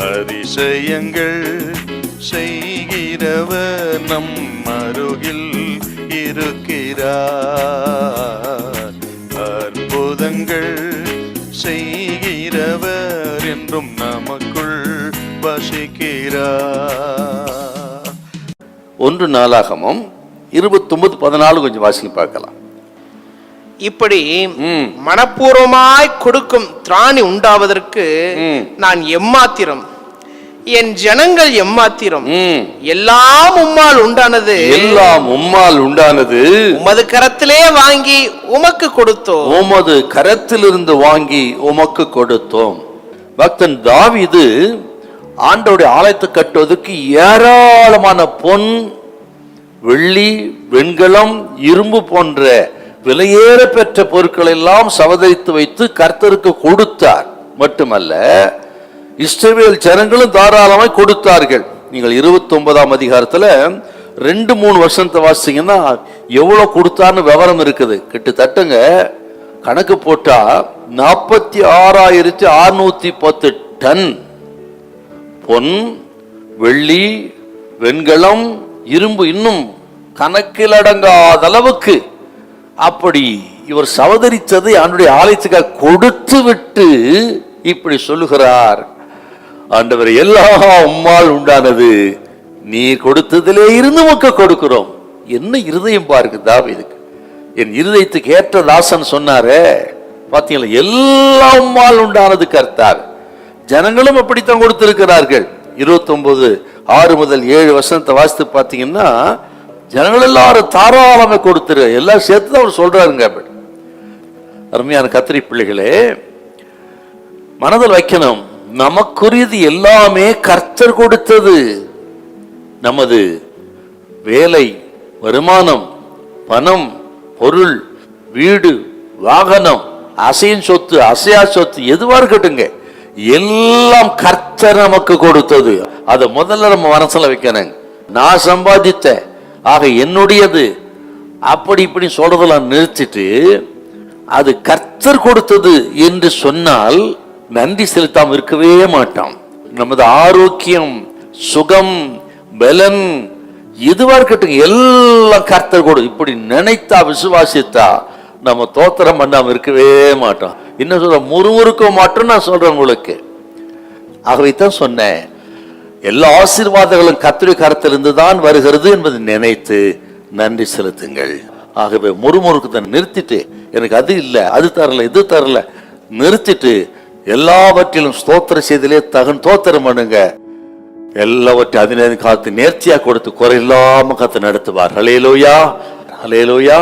அதிசயங்கள் செய்கிறவர் நம் அருகில் இருக்கிறார். அற்புதங்கள் செய்கிறவர் என்றும் நமக்குள் வசிக்கிறார். 1 நாளாகமம் 29:14 கொஞ்சம் வாசிக்க பார்க்கலாம். இப்படி மனப்பூர்வமாய் கொடுக்கும் திராணி உண்டாவதற்கு நான் எம்மாத்திரம், என் ஜனங்கள் எம்மாத்திரம். எல்லாம் உம்மால் உண்டானது, எல்லாம் உம்மால் உண்டானது. உமது கரத்திலே வாங்கி உமக்கு கொடுத்தோம், உமது கரத்திலிருந்து வாங்கி உமக்கு கொடுத்தோம். பக்தன் தாவீது ஆண்டவருடைய ஆலயத்தை கட்டுவதற்கு ஏராளமான பொன், வெள்ளி, வெண்கலம், இரும்பு போன்ற விலையேற பெற்ற பொருட்கள் எல்லாம் சவதரித்து வைத்து கர்த்தருக்கு கொடுத்தார். மட்டுமல்ல, இஸ்ரவேல் ஜனங்களும் தாராளமாய் கொடுத்தார்கள். நீங்கள் 29ஆம் அதிகாரத்துல 2-3 வருஷத்தை வாசிங்கன்னா எவ்வளவு கொடுத்தார்னு விவரம் இருக்குது. கிட்டத்தட்டங்க கணக்கு போட்டா 46,610 டன் பொன், வெள்ளி, வெண்கலம், இரும்பு, இன்னும் கணக்கிலடங்காத அளவுக்கு அப்படி இவர் சவதரித்ததை அவனுடைய ஆலயத்துக்காக கொடுத்து விட்டு இப்படி சொல்லுகிறார், ஆண்டவர் எல்லாம் உம்மால் உண்டானது, நீர் கொடுத்ததிலே இருந்து உமக்கு கொடுக்கிறோம். என்ன இருதயம் பாருங்க தாவீதுக்கு. என் இருதயத்துக்கு ஏற்ற தாசன் சொன்னாரே பாத்தீங்களா, எல்லாம் உம்மால் உண்டானது கர்த்தார். ஜனங்களும் அப்படித்தான் கொடுத்திருக்கிறார்கள். 29:6-7 வசனத்தை வாசித்து பார்த்தீங்கன்னா ஜனங்கள் எல்லாரும் தாராளமே கொடுத்துரு எல்லாம் சேர்த்து தான் அவர் சொல்றாருங்க. அருமையான கத்திரி பிள்ளைகளே, மனதில் வைக்கணும், நமக்குரியது எல்லாமே கர்த்தர் கொடுத்தது. நமது வேலை, வருமானம், பணம், பொருள், வீடு, வாகனம், அசையின் சொத்து, அசையா சொத்து, எதுவா இருக்கட்டுங்க, எல்லாம் கர்த்தர் நமக்கு கொடுத்தது. அதை முதல்ல நம்ம மனசுல வைக்கணும். நான் சம்பாதித்த, ஆக என்னுடையது, அப்படி இப்படி சொல்றதெல்லாம் நிறுத்திட்டு அது கர்த்தர் கொடுத்தது என்று சொன்னால் நன்றி செலுத்தாம இருக்கவே மாட்டோம். நமது ஆரோக்கியம், சுகம், பலன் எதுவா இருக்கட்டும் எல்லாம் கர்த்தர் கொடு, இப்படி நினைத்தா, விசுவாசித்தா நம்ம தோத்திரம் பண்ணாம இருக்கவே மாட்டோம். இன்னும் சொல்ற முறுமுறுக்க மாட்டோம் நான் சொல்றேன் உங்களுக்கு. ஆகவே தான் சொன்னேன், எல்லா ஆசீர்வாதங்களும் கர்த்தருடைய கரத்திலிருந்து தான் வருகிறது என்பதை நினைத்து நன்றி செலுத்துங்கள். ஆகவே முறுமுறுக்கத்தை நிறுத்திட்டு, எனக்கு அது இல்லை, அது தரல, இது தரல, நிறுத்திட்டு எல்லாவற்றிலும் ஸ்தோத்திர செய்திலே தகன் தோத்திரம் பண்ணுங்க. எல்லாவற்றையும் அதினேது காத்து நேர்த்தியா கொடுத்து குறையில்லாம கத்து நடத்துவார். ஹல்லேலூயா, ஹல்லேலூயா.